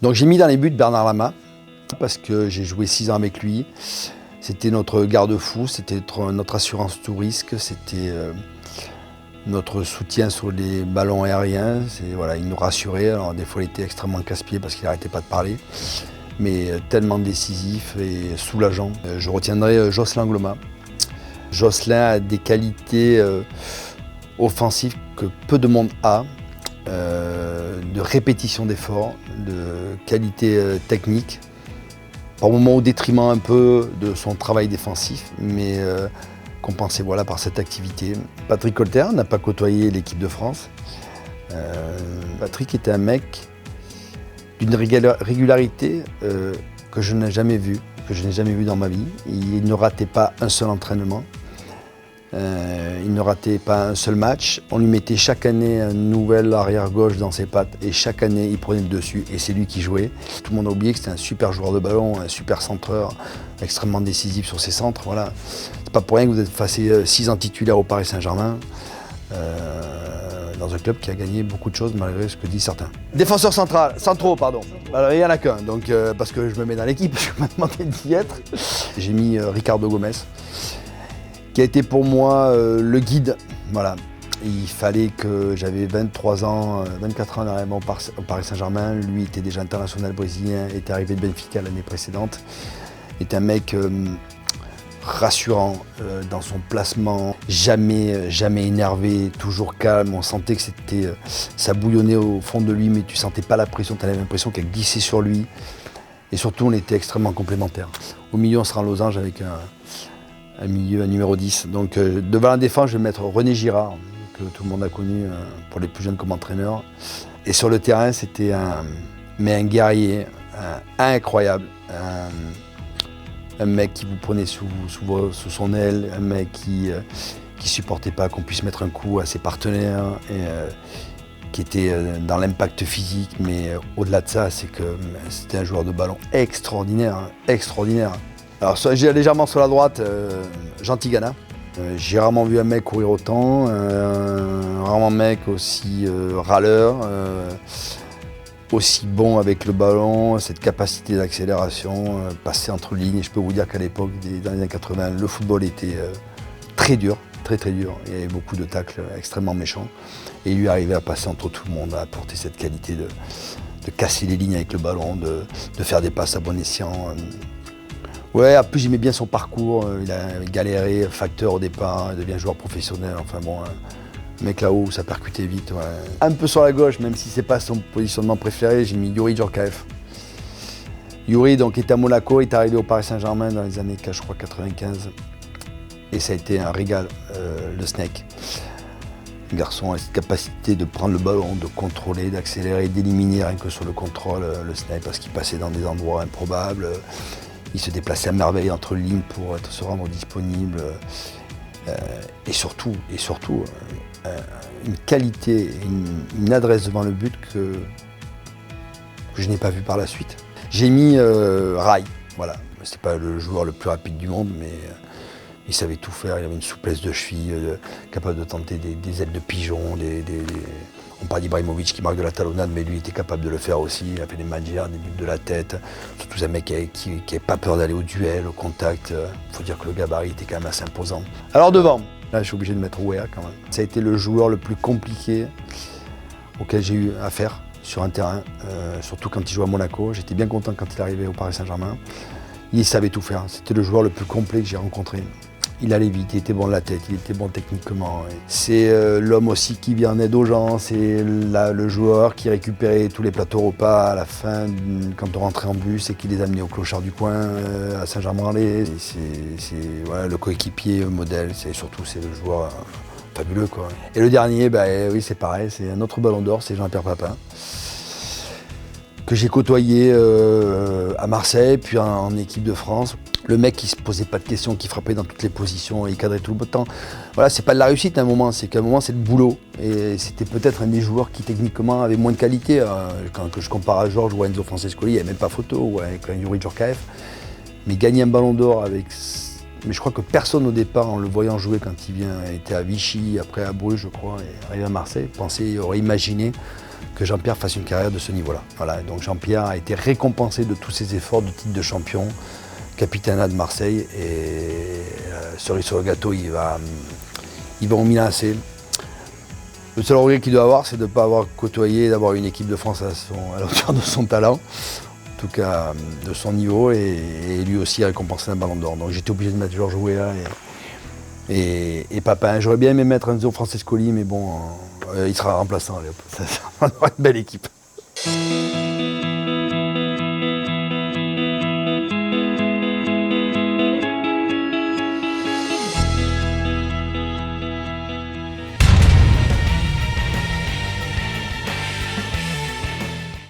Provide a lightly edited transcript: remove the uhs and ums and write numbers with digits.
Donc j'ai mis dans les buts Bernard Lama, parce que j'ai joué 6 ans avec lui. C'était notre garde-fou, c'était notre assurance tout risque, c'était notre soutien sur les ballons aériens. Voilà, il nous rassurait. Alors des fois il était extrêmement casse-pied parce qu'il n'arrêtait pas de parler, mais tellement décisif et soulageant. Je retiendrai Jocelyn Gloma. Jocelyn a des qualités offensives que peu de monde a, de répétition d'efforts, de qualité technique, par moments au détriment un peu de son travail défensif, mais compensé voilà, par cette activité. Patrick Colter n'a pas côtoyé l'équipe de France. Patrick était un mec d'une régularité que je n'ai jamais vue, dans ma vie. Il ne ratait pas un seul entraînement. Il ne ratait pas un seul match. On lui mettait chaque année un nouvel arrière-gauche dans ses pattes et chaque année il prenait le dessus et c'est lui qui jouait. Tout le monde a oublié que c'était un super joueur de ballon, un super centreur, extrêmement décisif sur ses centres. Voilà. C'est pas pour rien que vous êtes passé 6 ans titulaire au Paris Saint-Germain, dans un club qui a gagné beaucoup de choses malgré ce que disent certains. Défenseur centraux, pardon. Alors, il n'y en a qu'un, donc parce que je me mets dans l'équipe, je me demandais d'y être. J'ai mis Ricardo Gomes, qui a été pour moi le guide. Voilà. Il fallait que j'avais 24 ans en arrivant au Paris Saint-Germain. Lui était déjà international brésilien, était arrivé de Benfica l'année précédente. Il est un mec rassurant dans son placement, jamais énervé, toujours calme. On sentait que ça bouillonnait au fond de lui, mais tu sentais pas la pression, tu avais l'impression qu'elle glissait sur lui. Et surtout, on était extrêmement complémentaires. Au milieu, on sera en losange avec un numéro 10. Donc devant la défense, je vais mettre René Girard, que tout le monde a connu pour les plus jeunes comme entraîneur. Et sur le terrain, c'était un guerrier incroyable. Un mec qui vous prenait sous son aile, un mec qui supportait pas qu'on puisse mettre un coup à ses partenaires, et qui était dans l'impact physique, mais au-delà de ça, c'est que c'était un joueur de ballon extraordinaire. Alors j'ai légèrement sur la droite, Jean Tigana. J'ai rarement vu un mec courir autant, rarement un mec aussi râleur, aussi bon avec le ballon, cette capacité d'accélération, passer entre lignes. Et je peux vous dire qu'à l'époque, dans les années 80, le football était très dur, très dur. Il y avait beaucoup de tacles extrêmement méchants. Et il lui arrivait à passer entre tout le monde, à apporter cette qualité de casser les lignes avec le ballon, de faire des passes à bon escient. Ouais, en plus j'aimais bien son parcours. Il a galéré, facteur au départ, il devient joueur professionnel. Enfin bon, mec là-haut, ça percutait vite. Ouais. Un peu sur la gauche, même si c'est pas son positionnement préféré, j'ai mis Youri Djorkaeff. Youri donc était à Monaco, est arrivé au Paris Saint-Germain dans les années, je crois, 95. Et ça a été un régal, le Snake. Le garçon a cette capacité de prendre le ballon, de contrôler, d'accélérer, d'éliminer rien que sur le contrôle, le Snake, parce qu'il passait dans des endroits improbables. Il se déplaçait à merveille entre lignes pour se rendre disponible. Et surtout, une qualité, une adresse devant le but que je n'ai pas vu par la suite. J'ai mis Rai, voilà. C'était pas le joueur le plus rapide du monde, mais il savait tout faire. Il avait une souplesse de cheville, capable de tenter des ailes de pigeon. On parle d'Ibrahimovic qui marque de la talonnade, mais lui était capable de le faire aussi. Il a fait des magières, des buts de la tête. Surtout un mec qui n'avait pas peur d'aller au duel, au contact. Il faut dire que le gabarit était quand même assez imposant. Alors devant, là je suis obligé de mettre Ouéa quand même. Ça a été le joueur le plus compliqué auquel j'ai eu affaire sur un terrain, surtout quand il jouait à Monaco. J'étais bien content quand il arrivait au Paris Saint-Germain. Il savait tout faire. C'était le joueur le plus complet que j'ai rencontré. Il allait vite, il était bon de la tête, il était bon techniquement. C'est l'homme aussi qui vient en aide aux gens, c'est le joueur qui récupérait tous les plateaux repas à la fin quand on rentrait en bus et qui les amenait au clochard du coin à Saint-Germain-en-Laye. C'est voilà, le coéquipier modèle, c'est le joueur fabuleux, quoi. Et le dernier, oui, c'est pareil, c'est un autre ballon d'or, c'est Jean-Pierre Papin, que j'ai côtoyé à Marseille, puis en équipe de France. Le mec qui se posait pas de questions, qui frappait dans toutes les positions, il cadrait tout le temps. Voilà, c'est pas de la réussite à un moment, c'est qu'à un moment c'est le boulot. Et c'était peut-être un des joueurs qui techniquement avait moins de qualité. Quand je compare à Georges ou à Enzo Francescoli, il n'y avait même pas photo, ou avec un Youri Djorkaeff. Mais gagner un ballon d'or avec... Mais je crois que personne au départ, en le voyant jouer quand il était à Vichy, après à Bruges, je crois, et arrivé à Marseille, aurait imaginé que Jean-Pierre fasse une carrière de ce niveau-là. Voilà, donc Jean-Pierre a été récompensé de tous ses efforts de titre de champion, capitana de Marseille, et cerise sur le gâteau, il va au Milan AC. Le seul regret qu'il doit avoir, c'est de ne pas avoir côtoyé, d'avoir une équipe de France à la hauteur de son talent, en tout cas de son niveau, et lui aussi récompensé un ballon d'or. Donc j'étais obligé de mettre Georges Weah et Papin. J'aurais bien aimé mettre Enzo Francescoli, mais bon, il sera remplaçant. Allez, ça va être une belle équipe.